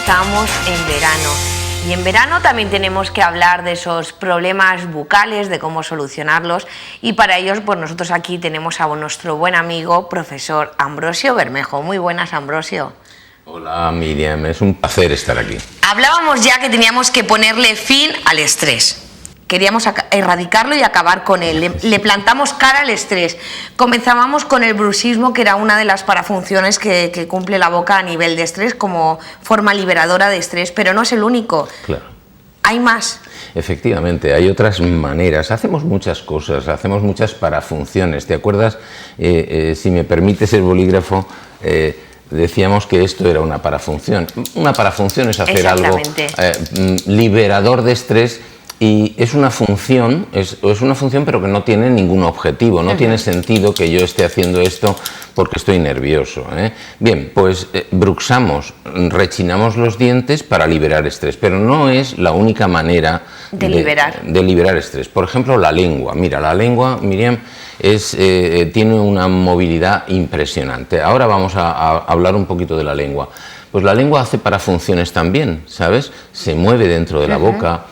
estamos en verano. Y en verano también tenemos que hablar de esos problemas bucales, de cómo solucionarlos. Y para ellos, pues nosotros aquí tenemos a nuestro buen amigo, profesor Ambrosio Bermejo. Muy buenas, Ambrosio. Hola, Miriam. Es un placer estar aquí. Hablábamos ya que teníamos que ponerle fin al estrés. Queríamos erradicarlo y acabar con él. Le plantamos cara al estrés. Comenzábamos con el bruxismo, que era una de las parafunciones que cumple la boca a nivel de estrés, como forma liberadora de estrés, pero no es el único. Claro. Hay más. Efectivamente, hay otras maneras. Hacemos muchas cosas, hacemos muchas parafunciones. ¿Te acuerdas? Si me permites el bolígrafo, decíamos que esto era una parafunción. Una parafunción es hacer algo liberador de estrés. Y es una función, pero que no tiene ningún objetivo, no tiene sentido que yo esté haciendo esto porque estoy nervioso, ¿eh? Bien, pues bruxamos, rechinamos los dientes para liberar estrés, pero no es la única manera de liberar estrés. Por ejemplo, la lengua. Mira, la lengua, Miriam, tiene una movilidad impresionante. Ahora vamos a hablar un poquito de la lengua. Pues la lengua hace parafunciones también, ¿sabes? Se mueve dentro de la boca.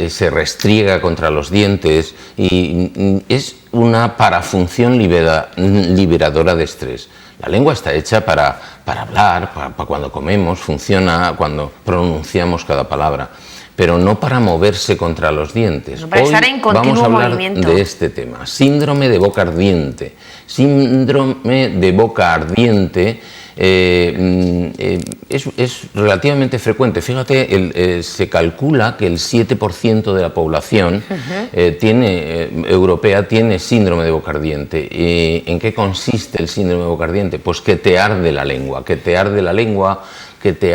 Se restriega contra los dientes y es una parafunción liberadora de estrés. La lengua está hecha para hablar, para cuando comemos, funciona cuando pronunciamos cada palabra, pero no para moverse contra los dientes. No, para estar en continuo vamos a hablar movimiento. De este tema, síndrome de boca ardiente. Síndrome de boca ardiente es relativamente frecuente. Fíjate, se calcula que el 7% de la población europea tiene síndrome de boca ardiente. ¿En qué consiste el síndrome de boca ardiente? Pues que te arde la lengua, que te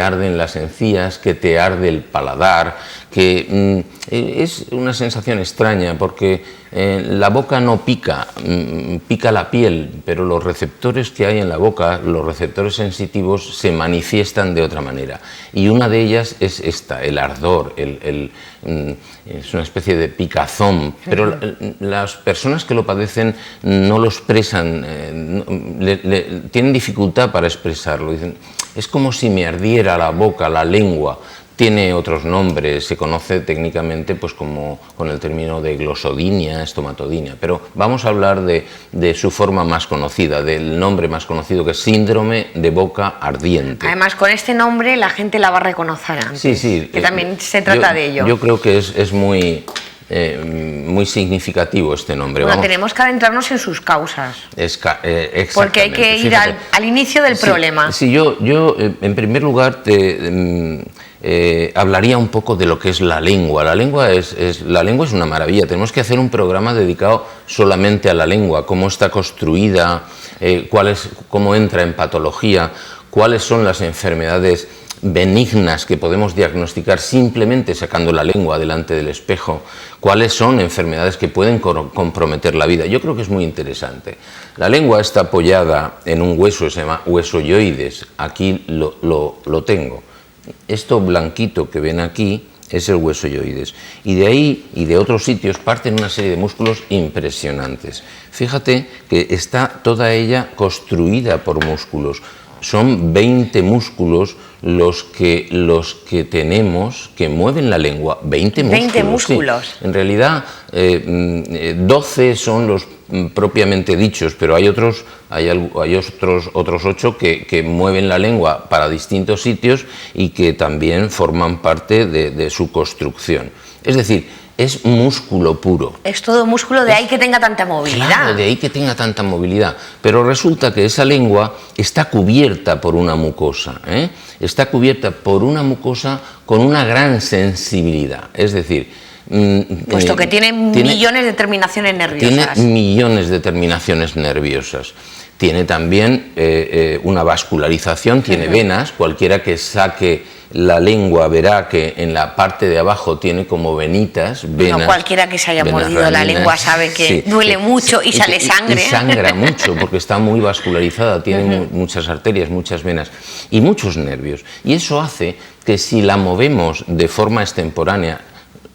arden las encías, que te arde el paladar, que es una sensación extraña porque la boca no pica, pica la piel, pero los receptores que hay en la boca, los receptores sensitivos, se manifiestan de otra manera. Y una de ellas es esta, el ardor, es una especie de picazón, pero las personas que lo padecen no lo expresan, tienen dificultad para expresarlo. Dicen, es como si me ardiera la boca, la lengua. Tiene otros nombres, se conoce técnicamente pues como con el término de glosodinia, estomatodinia, pero vamos a hablar de su forma más conocida, del nombre más conocido, que es síndrome de boca ardiente. Además, con este nombre la gente la va a reconocer antes, sí, que también se trata de ello. Yo creo que es muy significativo este nombre. Bueno, tenemos que adentrarnos en sus causas. Exactamente. Porque hay que ir al inicio del problema. Sí, yo en primer lugar hablaría un poco de lo que es la lengua. La lengua es una maravilla. Tenemos que hacer un programa dedicado solamente a la lengua, cómo está construida, cómo entra en patología, cuáles son las enfermedades benignas que podemos diagnosticar simplemente sacando la lengua delante del espejo, cuáles son enfermedades que pueden comprometer la vida. Yo creo que es muy interesante. La lengua está apoyada en un hueso que se llama hueso yoides. Aquí lo tengo. Esto blanquito que ven aquí es el hueso yoides. Y de ahí y de otros sitios parten una serie de músculos impresionantes. Fíjate que está toda ella construida por músculos. Son 20 músculos los que tenemos que mueven la lengua. 20 músculos. 20 músculos. Sí. En realidad 12 son los propiamente dichos, pero hay otros 8 que mueven la lengua para distintos sitios y que también forman parte de su construcción. Es decir, es músculo puro. Es todo músculo, de ahí que tenga tanta movilidad. Claro, de ahí que tenga tanta movilidad. Pero resulta que esa lengua está cubierta por una mucosa, ¿eh? Está cubierta por una mucosa con una gran sensibilidad. Es decir, puesto que tiene millones de terminaciones nerviosas. Tiene millones de terminaciones nerviosas. Tiene también una vascularización, tiene venas. Cualquiera que saque la lengua verá que en la parte de abajo tiene como venas. No, cualquiera que se haya mordido la lengua sabe que duele mucho y sale sangre. Y sangra mucho porque está muy vascularizada, tiene muchas arterias, muchas venas y muchos nervios. Y eso hace que si la movemos de forma extemporánea,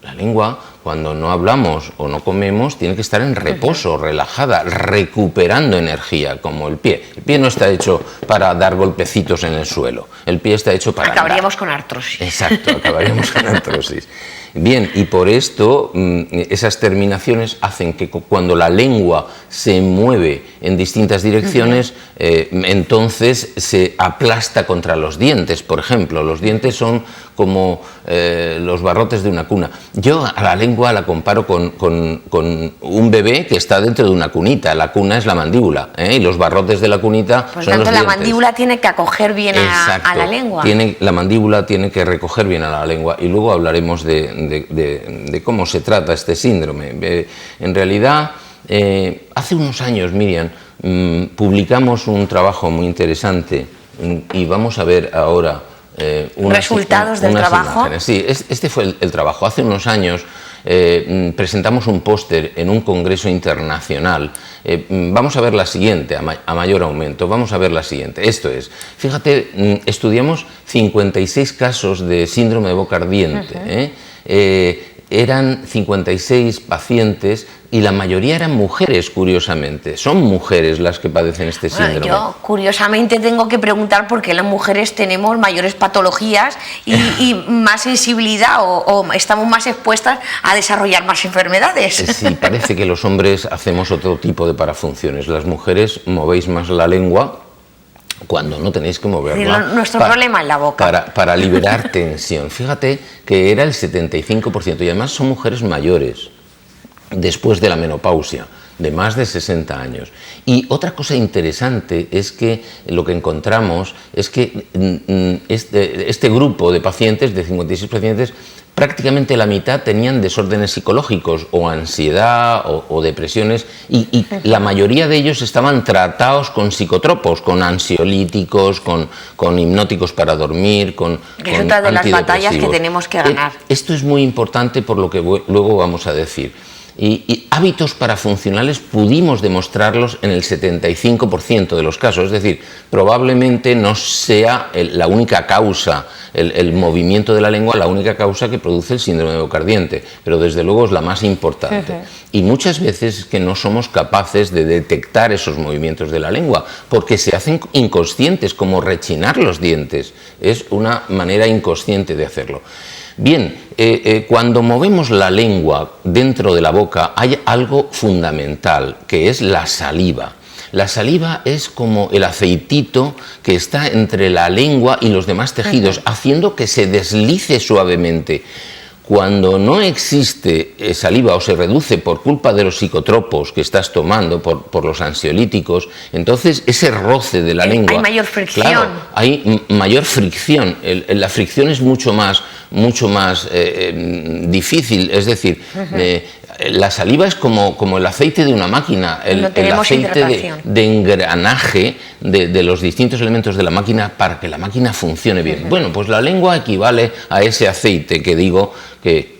la lengua cuando no hablamos o no comemos, tiene que estar en reposo, relajada, recuperando energía, como el pie. El pie no está hecho para dar golpecitos en el suelo, el pie está hecho para Acabaríamos andar. Con artrosis. Exacto, acabaríamos con artrosis. Bien, y por esto esas terminaciones hacen que cuando la lengua se mueve en distintas direcciones, entonces se aplasta contra los dientes, por ejemplo. Los dientes son como los barrotes de una cuna. Yo a la lengua la comparo con un bebé que está dentro de una cunita. La cuna es la mandíbula, y los barrotes de la cunita Por son tanto, los la dientes. mandíbula tiene que acoger bien a la lengua. La mandíbula tiene que recoger bien a la lengua, y luego hablaremos de cómo se trata este síndrome. En realidad, hace unos años, Miriam, publicamos un trabajo muy interesante, y vamos a ver ahora resultados del trabajo. Imágenes. Sí, este fue el trabajo. Hace unos años presentamos un póster en un congreso internacional. Vamos a ver la siguiente, a mayor aumento. Vamos a ver la siguiente. Esto es, fíjate, estudiamos 56 casos de síndrome de boca ardiente. Eran 56 pacientes y la mayoría eran mujeres, curiosamente. Son mujeres las que padecen este síndrome. Yo, curiosamente, tengo que preguntar por qué las mujeres tenemos mayores patologías y más sensibilidad o estamos más expuestas a desarrollar más enfermedades. Sí, parece que los hombres hacemos otro tipo de parafunciones. Las mujeres movéis más la lengua cuando no tenéis que moverla. Nuestro problema es la boca. Para liberar tensión. Fíjate que era el 75%, y además son mujeres mayores, después de la menopausia, de más de 60 años. Y otra cosa interesante es que lo que encontramos es que este grupo de pacientes, de 56 pacientes, prácticamente la mitad tenían desórdenes psicológicos o ansiedad o depresiones, y la mayoría de ellos estaban tratados con psicotropos, con ansiolíticos, con hipnóticos para dormir, con es otra de las batallas que tenemos que ganar. Esto es muy importante por lo que luego vamos a decir. Y hábitos parafuncionales pudimos demostrarlos en el 75% de los casos, es decir, probablemente no sea la única causa, el movimiento de la lengua, la única causa que produce el síndrome de boca ardiente, pero desde luego es la más importante. Y muchas veces es que no somos capaces de detectar esos movimientos de la lengua, porque se hacen inconscientes, como rechinar los dientes, es una manera inconsciente de hacerlo. Bien, cuando movemos la lengua dentro de la boca hay algo fundamental, que es la saliva. La saliva es como el aceitito que está entre la lengua y los demás tejidos, haciendo que se deslice suavemente. Cuando no existe saliva o se reduce por culpa de los psicotropos que estás tomando, por los ansiolíticos, entonces ese roce de la lengua... Hay mayor fricción. Claro, hay mayor fricción. La fricción es mucho más difícil, es decir, la saliva es como el aceite de una máquina, el aceite de engranaje de los distintos elementos de la máquina para que la máquina funcione bien. Bueno, pues la lengua equivale a ese aceite que digo que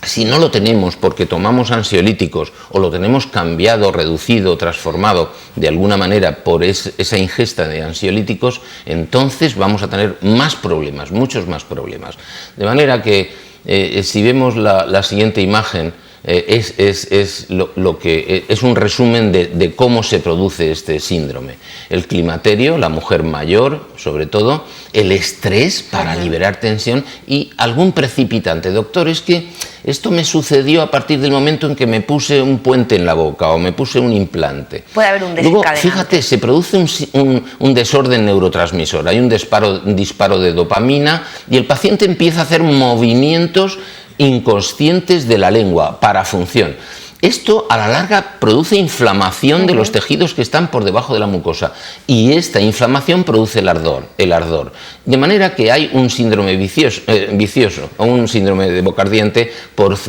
si no lo tenemos porque tomamos ansiolíticos o lo tenemos cambiado, reducido, transformado de alguna manera por esa ingesta de ansiolíticos, entonces vamos a tener más problemas, muchos más problemas. De manera que si vemos la siguiente imagen, es un resumen de cómo se produce este síndrome. El climaterio, la mujer mayor, sobre todo, el estrés para liberar tensión y algún precipitante. Doctor, es que esto me sucedió a partir del momento en que me puse un puente en la boca o me puse un implante. Puede haber un desencadenante. Luego, fíjate, se produce un desorden neurotransmisor, hay un disparo de dopamina y el paciente empieza a hacer movimientos inconscientes de la lengua, parafunción. Esto a la larga produce inflamación de los tejidos que están por debajo de la mucosa y esta inflamación produce el ardor. De manera que hay un síndrome vicioso o un síndrome de boca ardiente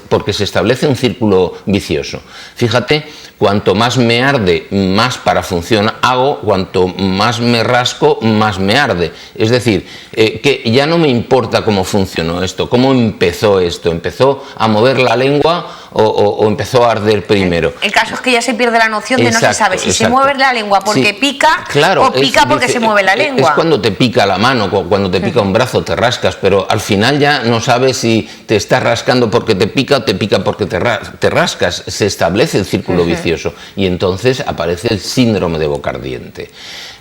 porque se establece un círculo vicioso. Fíjate, cuanto más me arde, más parafunción hago, cuanto más me rasco, más me arde. Es decir, que ya no me importa cómo funcionó esto, cómo empezó esto. Empezó a mover la lengua o empezó a arder primero. El caso es que ya se pierde la noción de no se sabe si se mueve la lengua porque pica, claro, o pica porque se mueve la lengua. Es cuando te pica la mano, cuando te pica un brazo, te rascas, pero al final ya no sabes si te estás rascando porque te pica o te pica porque te rascas. Se establece el círculo vicioso y entonces aparece el síndrome de boca ardiente.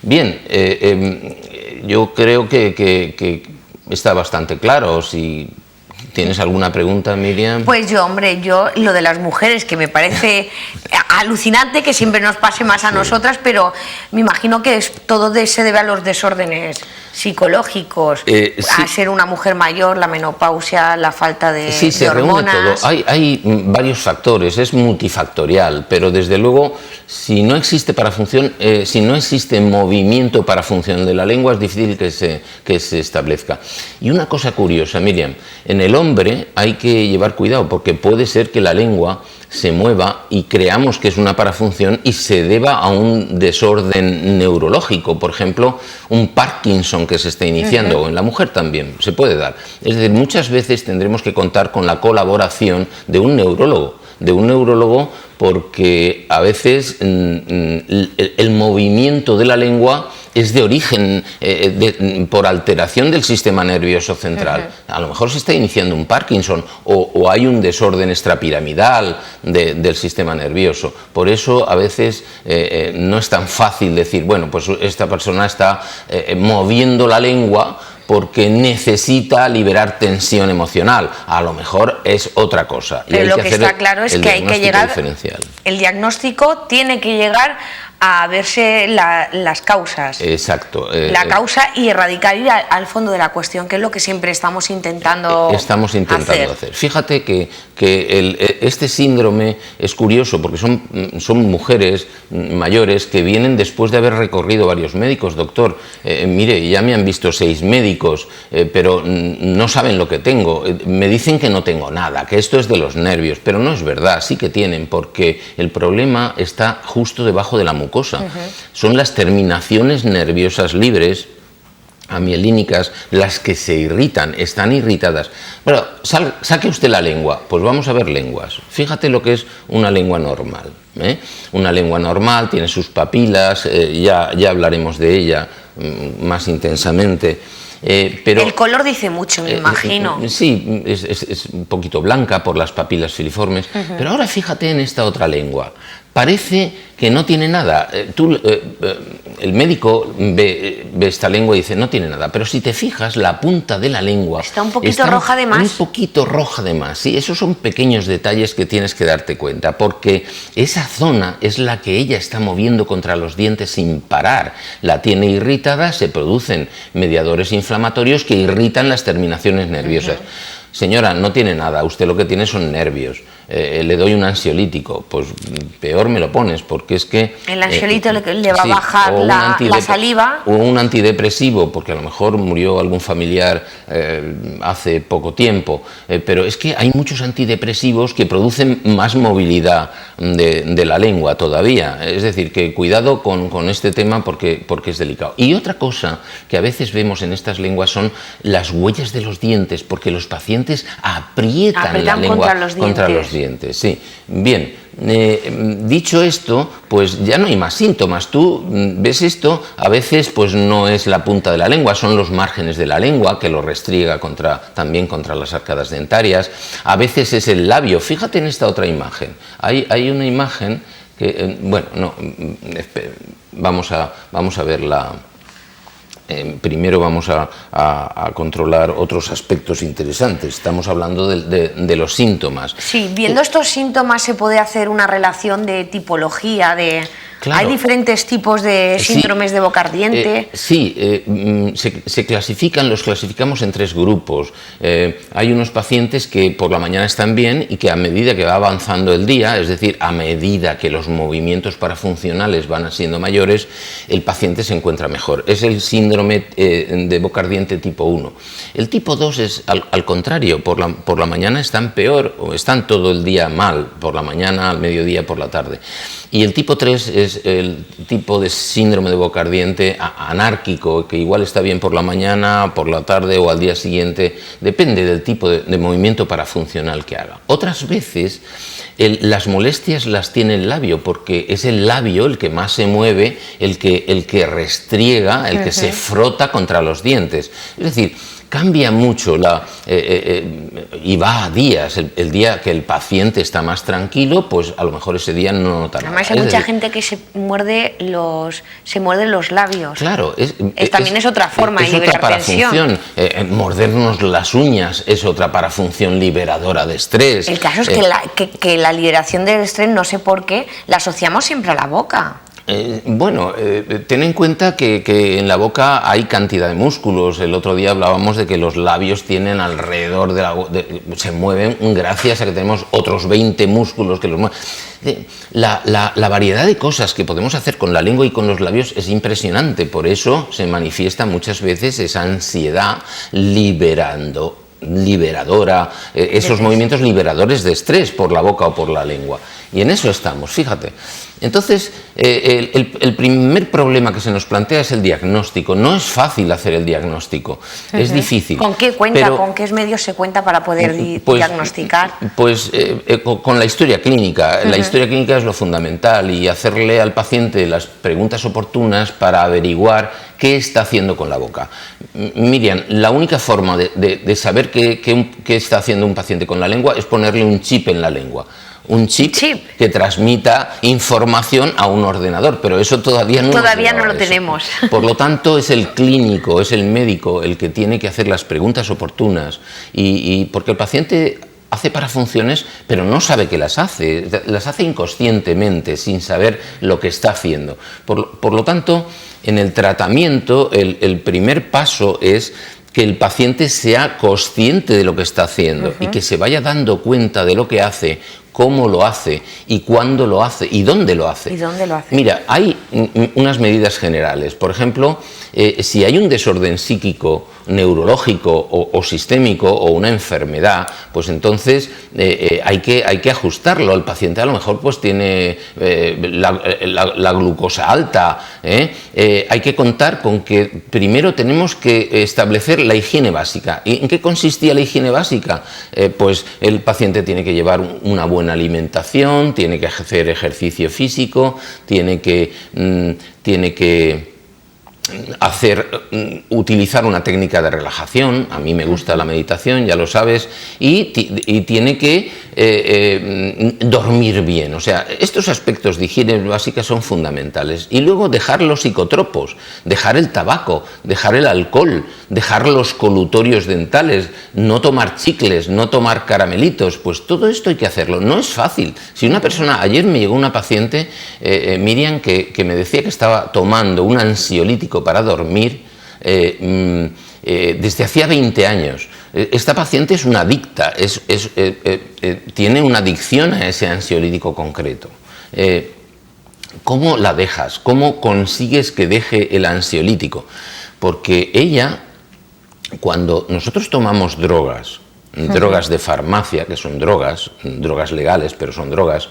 Bien, yo creo que está bastante claro. Si ¿tienes alguna pregunta, Miriam? Pues hombre, lo de las mujeres, que me parece alucinante que siempre nos pase más a nosotras, pero me imagino que todo se debe a los desórdenes psicológicos, a ser una mujer mayor, la menopausia, la falta de sí, se hormonas. reúne todo. Hay varios factores, es multifactorial, pero desde luego, si no existe parafunción, si no existe movimiento para función de la lengua, es difícil que se establezca. Y una cosa curiosa, Miriam, en el hombre hay que llevar cuidado, porque puede ser que la lengua se mueva y creamos que es una parafunción y se deba a un desorden neurológico, por ejemplo, un Parkinson que se está iniciando, o en la mujer también se puede dar. Es decir, muchas veces tendremos que contar con la colaboración de un neurólogo, porque a veces el movimiento de la lengua es de origen por alteración del sistema nervioso central. A lo mejor se está iniciando un Parkinson o hay un desorden extrapiramidal del sistema nervioso. Por eso a veces no es tan fácil decir, bueno, pues esta persona está moviendo la lengua porque necesita liberar tensión emocional. A lo mejor es otra cosa. Pero lo que está claro es que hay que llegar, el diagnóstico tiene que llegar a verse las causas. Exacto. La causa y erradicar, ir al fondo de la cuestión, que es lo que siempre estamos intentando hacer. Fíjate que este síndrome es curioso porque son mujeres mayores que vienen después de haber recorrido varios médicos. Doctor, mire, ya me han visto 6 médicos, pero no saben lo que tengo. Me dicen que no tengo nada, que esto es de los nervios, pero no es verdad, sí que tienen, porque el problema está justo debajo de la mucosa. Son las terminaciones nerviosas libres, amielínicas, las que se irritan, están irritadas. Bueno, saque usted la lengua, pues vamos a ver lenguas. Fíjate lo que es una lengua normal. Una lengua normal tiene sus papilas, ya hablaremos de ella más intensamente. Pero el color dice mucho, me imagino. Sí, es un poquito blanca por las papilas filiformes, pero ahora fíjate en esta otra lengua. Parece que no tiene nada. El médico ve esta lengua y dice, no tiene nada, pero si te fijas, la punta de la lengua está un poquito roja de más. Un poquito roja de más, sí, esos son pequeños detalles que tienes que darte cuenta, porque esa zona es la que ella está moviendo contra los dientes sin parar. La tiene irritada, se producen mediadores inflamatorios que irritan las terminaciones nerviosas. Señora, no tiene nada, usted lo que tiene son nervios. Le doy un ansiolítico, pues peor me lo pones, porque es que... El ansiolítico le va a bajar la saliva. O un antidepresivo, porque a lo mejor murió algún familiar hace poco tiempo, pero es que hay muchos antidepresivos que producen más movilidad de la lengua todavía. Es decir, que cuidado con este tema porque es delicado. Y otra cosa que a veces vemos en estas lenguas son las huellas de los dientes, porque los pacientes aprietan la lengua contra los dientes. Sí, bien, dicho esto, pues ya no hay más síntomas. Tú ves esto, a veces pues no es la punta de la lengua, son los márgenes de la lengua que lo restriega también contra las arcadas dentarias, a veces es el labio. Fíjate en esta otra imagen, hay una imagen que, bueno, no, vamos a verla. Primero vamos a controlar otros aspectos interesantes. Estamos hablando de los síntomas. Sí, viendo estos síntomas se puede hacer una relación de tipología, de... Claro. ¿Hay diferentes tipos de síndromes de boca ardiente? Se los clasificamos en 3 grupos. Hay unos pacientes que por la mañana están bien y que a medida que va avanzando el día, es decir, a medida que los movimientos parafuncionales van siendo mayores, el paciente se encuentra mejor. Es el síndrome de boca ardiente tipo 1. El tipo 2 es al contrario, por la mañana están peor o están todo el día mal, por la mañana, al mediodía, por la tarde. Y el tipo 3 es tienes el tipo de síndrome de boca ardiente anárquico, que igual está bien por la mañana, por la tarde o al día siguiente, depende del tipo de movimiento parafuncional que haga. Otras veces las molestias las tiene el labio, porque es el labio el que más se mueve, el que restriega, el que se frota contra los dientes. Es decir, cambia mucho y va a días. El día que el paciente está más tranquilo, pues a lo mejor ese día no nota nada. Además hay mucha gente que se muerde los labios. Claro, también es otra forma de liberar tensión. Mordernos las uñas es otra parafunción liberadora de estrés. El caso es que la liberación del estrés, no sé por qué, la asociamos siempre a la boca. Ten en cuenta que en la boca hay cantidad de músculos. El otro día hablábamos de que los labios tienen alrededor se mueven gracias a que tenemos otros 20 músculos que los mueven. La variedad de cosas que podemos hacer con la lengua y con los labios es impresionante. Por eso se manifiesta muchas veces esa ansiedad liberadora, esos movimientos liberadores de estrés por la boca o por la lengua. Y en eso estamos, fíjate. Entonces, el primer problema que se nos plantea es el diagnóstico. No es fácil hacer el diagnóstico, es difícil. ¿Con qué cuenta, con qué medios se cuenta para poder diagnosticar? Pues con la historia clínica. La historia clínica es lo fundamental, y hacerle al paciente las preguntas oportunas para averiguar qué está haciendo con la boca. Miriam, la única forma de saber qué está haciendo un paciente con la lengua es ponerle un chip en la lengua. Un chip que transmita información a un ordenador, pero eso todavía no lo tenemos. Por lo tanto, es el clínico, es el médico el que tiene que hacer las preguntas oportunas, y porque el paciente hace parafunciones, pero no sabe que las hace inconscientemente, sin saber lo que está haciendo. Por lo tanto, en el tratamiento, el primer paso es que el paciente sea consciente de lo que está haciendo y que se vaya dando cuenta de lo que hace, cómo lo hace y cuándo lo hace y dónde lo hace. Mira, hay unas medidas generales. Por ejemplo, si hay un desorden psíquico, neurológico o sistémico o una enfermedad, pues entonces hay que ajustarlo. El paciente a lo mejor pues tiene la glucosa alta. Hay que contar con que primero tenemos que establecer la higiene básica. ¿Y en qué consistía la higiene básica? Pues el paciente tiene que llevar una buena alimentación, tiene que hacer ejercicio físico, tiene que utilizar una técnica de relajación. A mí me gusta la meditación, ya lo sabes, y tiene que dormir bien. O sea, estos aspectos de higiene básica son fundamentales. Y luego dejar los psicotropos, dejar el tabaco, dejar el alcohol, dejar los colutorios dentales, no tomar chicles, no tomar caramelitos. Pues todo esto hay que hacerlo. No es fácil. Si una persona, ayer me llegó una paciente, Miriam, que me decía que estaba tomando un ansiolítico para dormir desde hacía 20 años. Esta paciente es una adicta, tiene una adicción a ese ansiolítico concreto. ¿Cómo la dejas? ¿Cómo consigues que deje el ansiolítico? Porque ella, cuando nosotros tomamos drogas de farmacia, que son drogas legales, pero son drogas,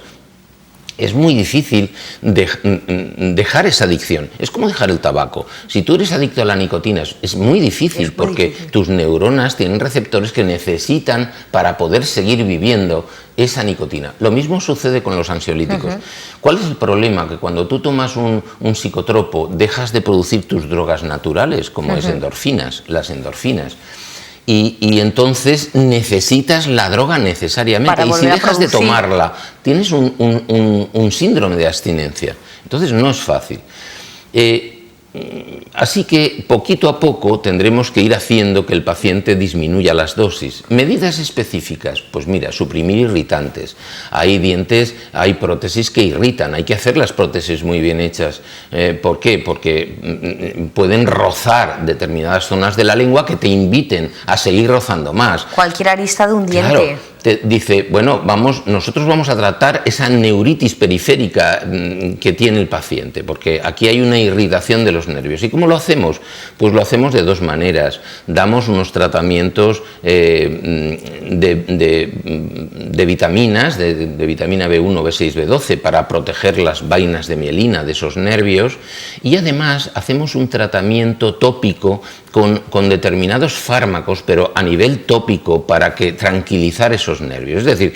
es muy difícil dejar esa adicción. Es como dejar el tabaco. Si tú eres adicto a la nicotina, es muy difícil, porque tus neuronas tienen receptores que necesitan para poder seguir viviendo esa nicotina. Lo mismo sucede con los ansiolíticos. ¿Cuál es el problema? Que cuando tú tomas un psicotropo, dejas de producir tus drogas naturales, como las endorfinas. Y entonces necesitas la droga necesariamente. Y si dejas de tomarla, tienes un síndrome de abstinencia. Entonces no es fácil. Así que poquito a poco tendremos que ir haciendo que el paciente disminuya las dosis. Medidas específicas, pues mira, suprimir irritantes. Hay dientes, hay prótesis que irritan, hay que hacer las prótesis muy bien hechas. ¿Por qué? Porque pueden rozar determinadas zonas de la lengua que te inviten a seguir rozando más. Cualquier arista de un diente. Claro, te dice, bueno, nosotros vamos a tratar esa neuritis periférica que tiene el paciente, porque aquí hay una irritación de los nervios. ¿Y cómo lo hacemos? Pues lo hacemos de dos maneras. Damos unos tratamientos de vitaminas, de vitamina B1, B6, B12, para proteger las vainas de mielina de esos nervios, y además hacemos un tratamiento tópico con determinados fármacos, pero a nivel tópico, para tranquilizar esos nervios. Es decir,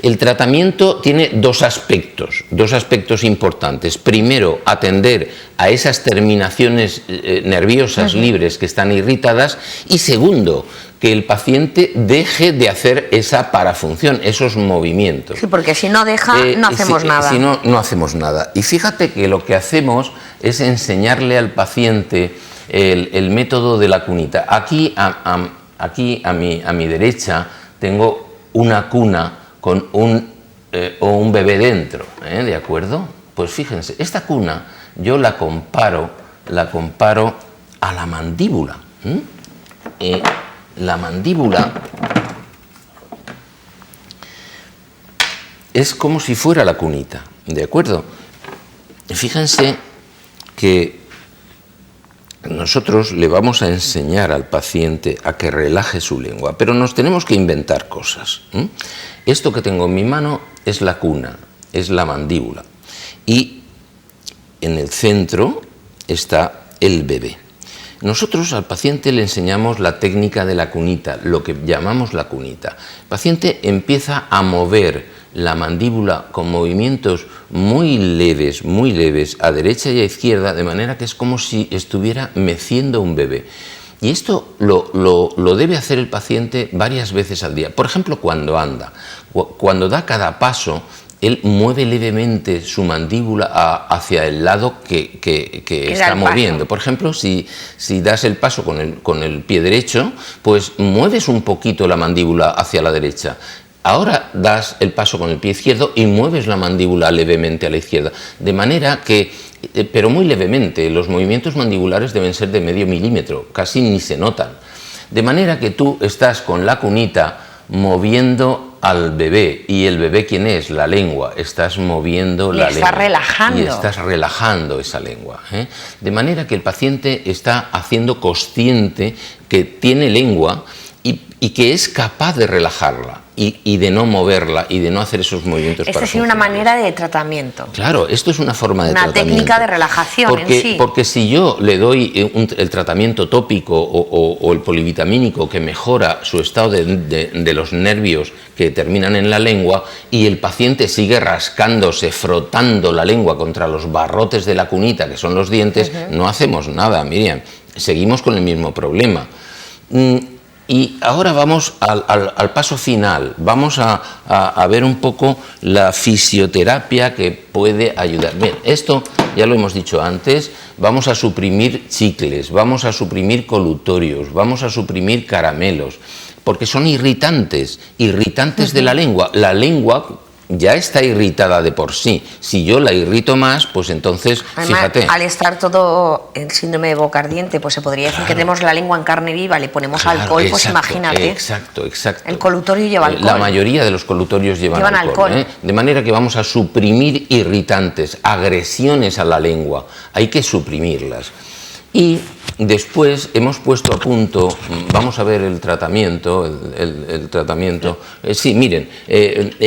el tratamiento tiene dos aspectos importantes. Primero, atender a esas terminaciones nerviosas libres que están irritadas, y segundo, que el paciente deje de hacer esa parafunción, esos movimientos. Sí, porque si no deja, no hacemos nada. Si no, no hacemos nada. Y fíjate que lo que hacemos es enseñarle al paciente el método de la cunita. Aquí a mi derecha tengo una cuna con un bebé dentro, ¿de acuerdo? Pues fíjense, esta cuna yo la comparo a la mandíbula. La mandíbula es como si fuera la cunita, ¿de acuerdo? Fíjense que nosotros le vamos a enseñar al paciente a que relaje su lengua, pero nos tenemos que inventar cosas. Esto que tengo en mi mano es la cuna, es la mandíbula, y en el centro está el bebé. Nosotros al paciente le enseñamos la técnica de la cunita, lo que llamamos la cunita. El paciente empieza a mover la mandíbula con movimientos muy leves, a derecha y a izquierda, de manera que es como si estuviera meciendo un bebé. Y esto lo debe hacer el paciente varias veces al día. Por ejemplo, cuando anda, cuando da cada paso, él mueve levemente su mandíbula hacia el lado que está moviendo. Por ejemplo, si das el paso con el pie derecho, pues mueves un poquito la mandíbula hacia la derecha. Ahora das el paso con el pie izquierdo y mueves la mandíbula levemente a la izquierda. De manera que, pero muy levemente, los movimientos mandibulares deben ser de medio milímetro, casi ni se notan. De manera que tú estás con la cunita moviendo al bebé, y el bebé, ¿quién es? La lengua. Estás moviendo la lengua. Relajando. Y estás relajando esa lengua. De manera que el paciente está haciendo consciente que tiene lengua y que es capaz de relajarla y de no moverla y de no hacer esos movimientos. Esta es una manera de tratamiento. Claro, esto es una forma de tratamiento. Una técnica de relajación en sí. Porque si yo le doy el tratamiento tópico o el polivitamínico que mejora su estado de los nervios que terminan en la lengua, y el paciente sigue rascándose, frotando la lengua contra los barrotes de la cunita, que son los dientes, no hacemos nada, Miriam. Seguimos con el mismo problema. Y ahora vamos al paso final. Vamos a ver un poco la fisioterapia que puede ayudar. Bien, esto ya lo hemos dicho antes. Vamos a suprimir chicles, vamos a suprimir colutorios, vamos a suprimir caramelos, porque son irritantes de la lengua. La lengua ya está irritada de por sí. Si yo la irrito más, pues entonces, además, fíjate. Al estar todo el síndrome de boca ardiente, pues se podría decir que tenemos la lengua en carne viva, le ponemos alcohol, pues imagínate. Exacto. El colutorio lleva alcohol. La mayoría de los colutorios llevan alcohol. De manera que vamos a suprimir irritantes, agresiones a la lengua. Hay que suprimirlas. Y después hemos puesto a punto, vamos a ver el tratamiento, sí, miren,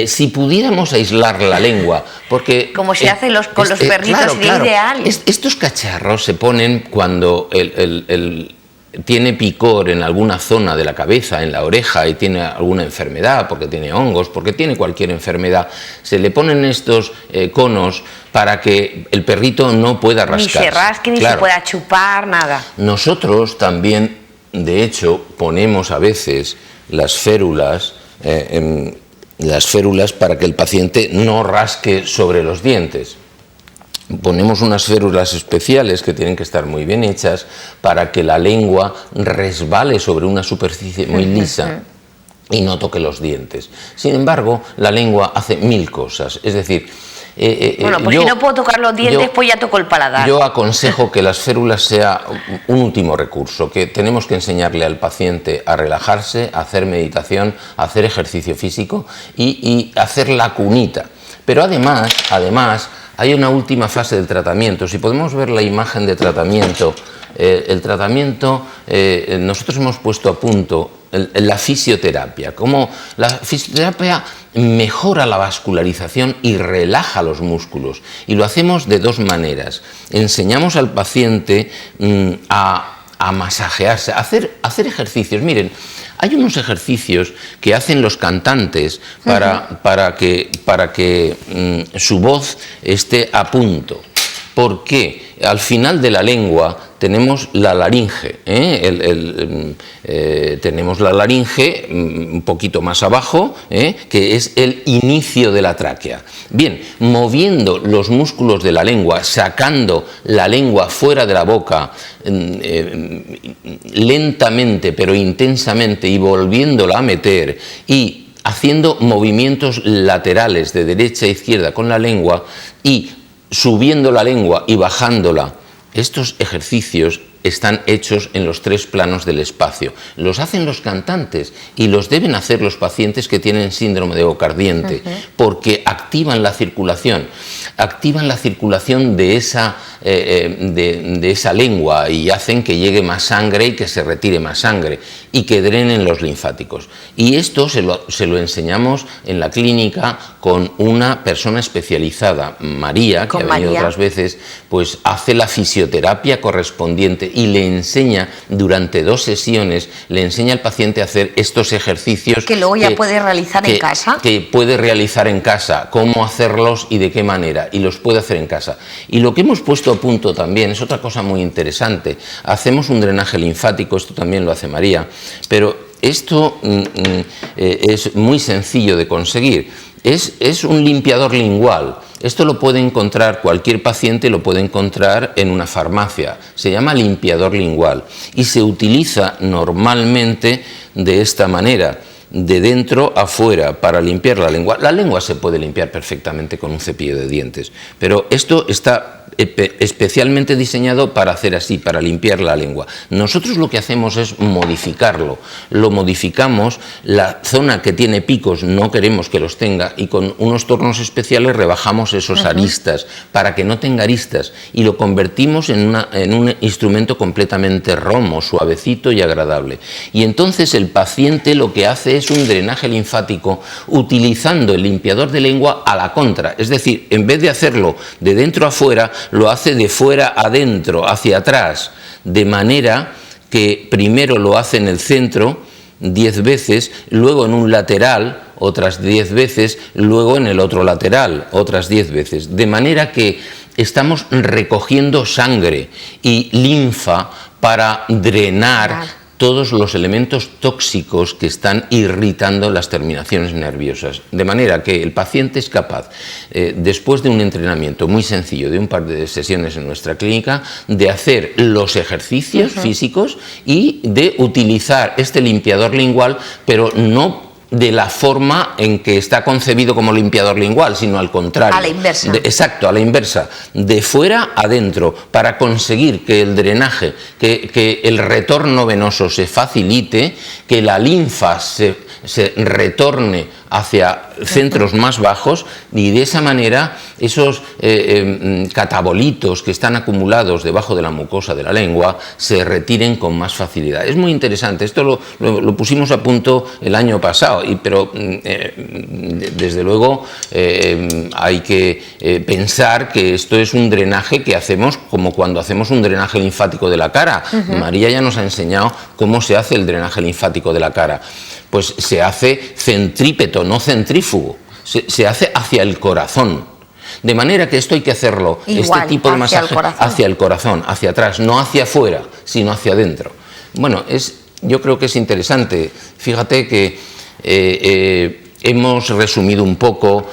si pudiéramos aislar la lengua, porque... Como se hace con los perritos, sería ideal. Estos cacharros se ponen cuando tiene picor en alguna zona de la cabeza, en la oreja, y tiene alguna enfermedad, porque tiene hongos, porque tiene cualquier enfermedad, se le ponen estos conos para que el perrito no pueda rascar. Ni se rasque, ni se pueda chupar, nada. Nosotros también, de hecho, ponemos a veces las férulas para que el paciente no rasque sobre los dientes. Ponemos unas férulas especiales que tienen que estar muy bien hechas para que la lengua resbale sobre una superficie muy lisa y no toque los dientes. Sin embargo, la lengua hace 1000 cosas. Es decir, Bueno, pues si no puedo tocar los dientes, pues ya toco el paladar. Yo aconsejo que las férulas sea un último recurso, que tenemos que enseñarle al paciente a relajarse, a hacer meditación, a hacer ejercicio físico y hacer la cunita. Pero además, hay una última fase del tratamiento. Si podemos ver la imagen de tratamiento, nosotros hemos puesto a punto la fisioterapia. Como la fisioterapia mejora la vascularización y relaja los músculos. Y lo hacemos de dos maneras. Enseñamos al paciente a masajearse, a hacer ejercicios. Miren, hay unos ejercicios que hacen los cantantes para que su voz esté a punto. Porque al final de la lengua tenemos la laringe, tenemos la laringe un poquito más abajo, que es el inicio de la tráquea. Bien, moviendo los músculos de la lengua, sacando la lengua fuera de la boca lentamente pero intensamente y volviéndola a meter y haciendo movimientos laterales de derecha a izquierda con la lengua y subiendo la lengua y bajándola. Estos ejercicios están hechos en los tres planos del espacio. Los hacen los cantantes y los deben hacer los pacientes que tienen síndrome de boca ardiente, porque activan la circulación de esa lengua y hacen que llegue más sangre y que se retire más sangre y que drenen los linfáticos. Y esto se lo enseñamos en la clínica con una persona especializada, María, que ha venido otras veces, pues hace la fisioterapia correspondiente y le enseña durante 2 sesiones, le enseña al paciente a hacer estos ejercicios que luego ya puede realizar en casa. Que puede realizar en casa, cómo hacerlos y de qué manera, y los puede hacer en casa. Y lo que hemos puesto a punto también es otra cosa muy interesante. Hacemos un drenaje linfático, esto también lo hace María, pero esto es muy sencillo de conseguir. Es un limpiador lingual. Esto lo puede encontrar, cualquier paciente lo puede encontrar en una farmacia. Se llama limpiador lingual y se utiliza normalmente de esta manera, de dentro a fuera, para limpiar la lengua. La lengua se puede limpiar perfectamente con un cepillo de dientes, pero esto está especialmente diseñado para hacer así, para limpiar la lengua. Nosotros lo que hacemos es modificarlo. Lo modificamos, la zona que tiene picos no queremos que los tenga y con unos tornos especiales rebajamos esos aristas para que no tenga aristas y lo convertimos en un instrumento completamente romo, suavecito y agradable. Y entonces el paciente lo que hace es un drenaje linfático utilizando el limpiador de lengua a la contra, es decir, en vez de hacerlo de dentro a fuera, lo hace de fuera a dentro, hacia atrás, de manera que primero lo hace en el centro 10 veces, luego en un lateral otras 10 veces, luego en el otro lateral otras 10 veces, de manera que estamos recogiendo sangre y linfa para drenar todos los elementos tóxicos que están irritando las terminaciones nerviosas. De manera que el paciente es capaz, después de un entrenamiento muy sencillo, de un par de sesiones en nuestra clínica, de hacer los ejercicios físicos y de utilizar este limpiador lingual, pero no de la forma en que está concebido como limpiador lingual, sino al contrario. A la inversa. Exacto, a la inversa, de fuera a dentro, para conseguir que el drenaje, que el retorno venoso se facilite, que la linfa se retorne hacia centros más bajos y de esa manera esos catabolitos que están acumulados debajo de la mucosa de la lengua se retiren con más facilidad. Es muy interesante, esto lo pusimos a punto el año pasado, pero desde luego hay que pensar que esto es un drenaje que hacemos como cuando hacemos un drenaje linfático de la cara. María ya nos ha enseñado cómo se hace el drenaje linfático de la cara. Pues se hace centrípeto, no centrífugo, se hace hacia el corazón. De manera que esto hay que hacerlo, igual, este tipo de masaje, hacia el corazón, hacia atrás, no hacia afuera, sino hacia adentro. Bueno, yo creo que es interesante. Fíjate que hemos resumido un poco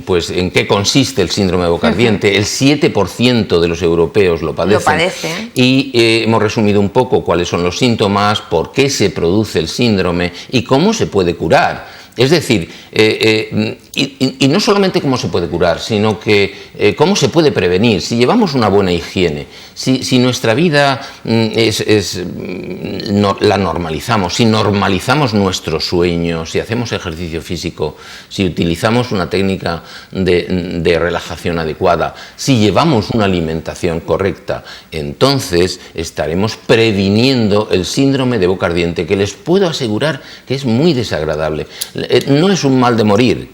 pues, en qué consiste el síndrome de boca ardiente. El 7% de los europeos lo padecen. Y hemos resumido un poco cuáles son los síntomas, por qué se produce el síndrome y cómo se puede curar. Es decir, y no solamente cómo se puede curar, sino que cómo se puede prevenir. Si llevamos una buena higiene, si nuestra vida la normalizamos, si normalizamos nuestro sueño, si hacemos ejercicio físico, si utilizamos una técnica de relajación adecuada, si llevamos una alimentación correcta, entonces estaremos previniendo el síndrome de boca ardiente, que les puedo asegurar que es muy desagradable. No es un mal de morir,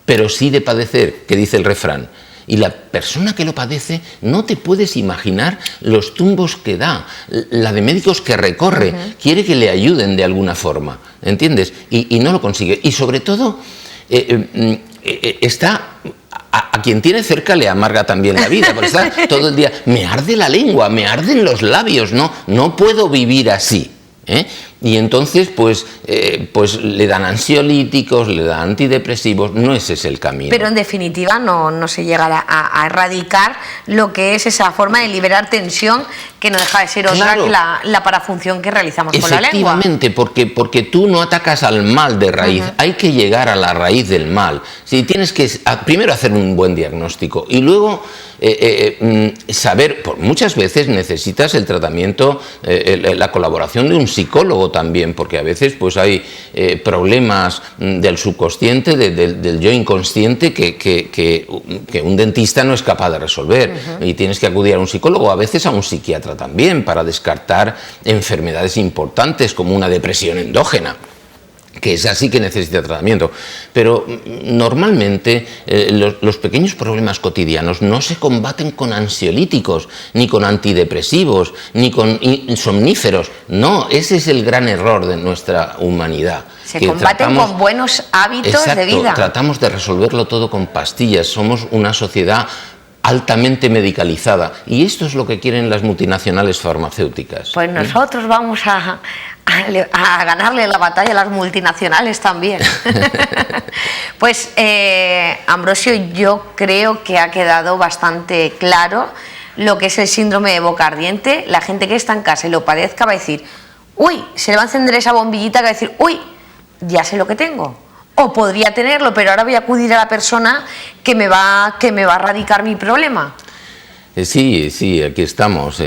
pero sí de padecer, que dice el refrán. Y la persona que lo padece, no te puedes imaginar los tumbos que da, la de médicos que recorre, quiere que le ayuden de alguna forma, ¿entiendes? Y no lo consigue. Y sobre todo, a quien tiene cerca le amarga también la vida, porque está todo el día, me arde la lengua, me arden los labios, no puedo vivir así. Y entonces pues le dan ansiolíticos, le dan antidepresivos, no ese es el camino. Pero en definitiva no se llega a erradicar lo que es esa forma de liberar tensión, que no deja de ser otra que la parafunción que realizamos con la lengua. Efectivamente, porque tú no atacas al mal de raíz, hay que llegar a la raíz del mal. Si tienes que primero hacer un buen diagnóstico y luego saber, muchas veces necesitas el tratamiento, la colaboración de un psicólogo también, porque a veces pues hay problemas del subconsciente, del yo inconsciente que un dentista no es capaz de resolver, y tienes que acudir a un psicólogo, a veces a un psiquiatra también, para descartar enfermedades importantes como una depresión endógena, que es así que necesita tratamiento. Pero normalmente los pequeños problemas cotidianos no se combaten con ansiolíticos, ni con antidepresivos, ni con somníferos. No, ese es el gran error de nuestra humanidad. Se combaten con buenos hábitos de vida. Tratamos de resolverlo todo con pastillas. Somos una sociedad altamente medicalizada, y esto es lo que quieren las multinacionales farmacéuticas. Pues nosotros vamos a ganarle la batalla a las multinacionales también. Pues Ambrosio, yo creo que ha quedado bastante claro lo que es el síndrome de boca ardiente. La gente que está en casa y lo padezca va a decir, uy, se le va a encender esa bombillita que va a decir, uy, ya sé lo que tengo. O podría tenerlo, pero ahora voy a acudir a la persona que me va a erradicar mi problema. Sí, aquí estamos.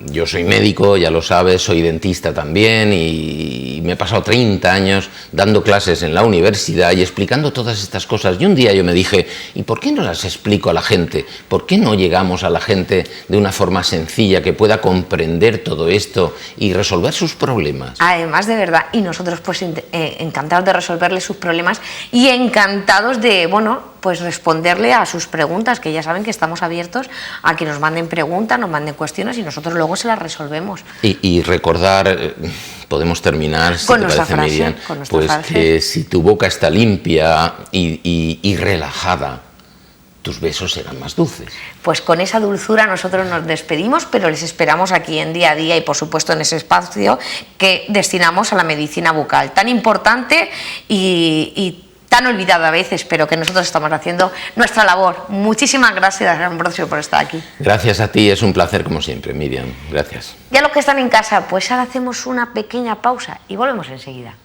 Yo soy médico, ya lo sabes, soy dentista también, y me he pasado 30 años dando clases en la universidad y explicando todas estas cosas. Y un día yo me dije, ¿y por qué no las explico a la gente? ¿Por qué no llegamos a la gente de una forma sencilla que pueda comprender todo esto y resolver sus problemas? Además, de verdad, y nosotros pues encantados de resolverle sus problemas y encantados de, pues responderle a sus preguntas, que ya saben que estamos abiertos a que nos manden preguntas, nos manden cuestiones y nosotros luego se las resolvemos. Y recordar, podemos terminar, si te parece, Miriam, pues que si tu boca está limpia y relajada, tus besos serán más dulces. Pues con esa dulzura nosotros nos despedimos, pero les esperamos aquí en Día a Día y por supuesto en ese espacio que destinamos a la medicina bucal, tan importante y tan olvidada a veces, pero que nosotros estamos haciendo nuestra labor. Muchísimas gracias, Ambrosio, por estar aquí. Gracias a ti, es un placer como siempre, Miriam. Gracias. Y a los que están en casa, pues ahora hacemos una pequeña pausa y volvemos enseguida.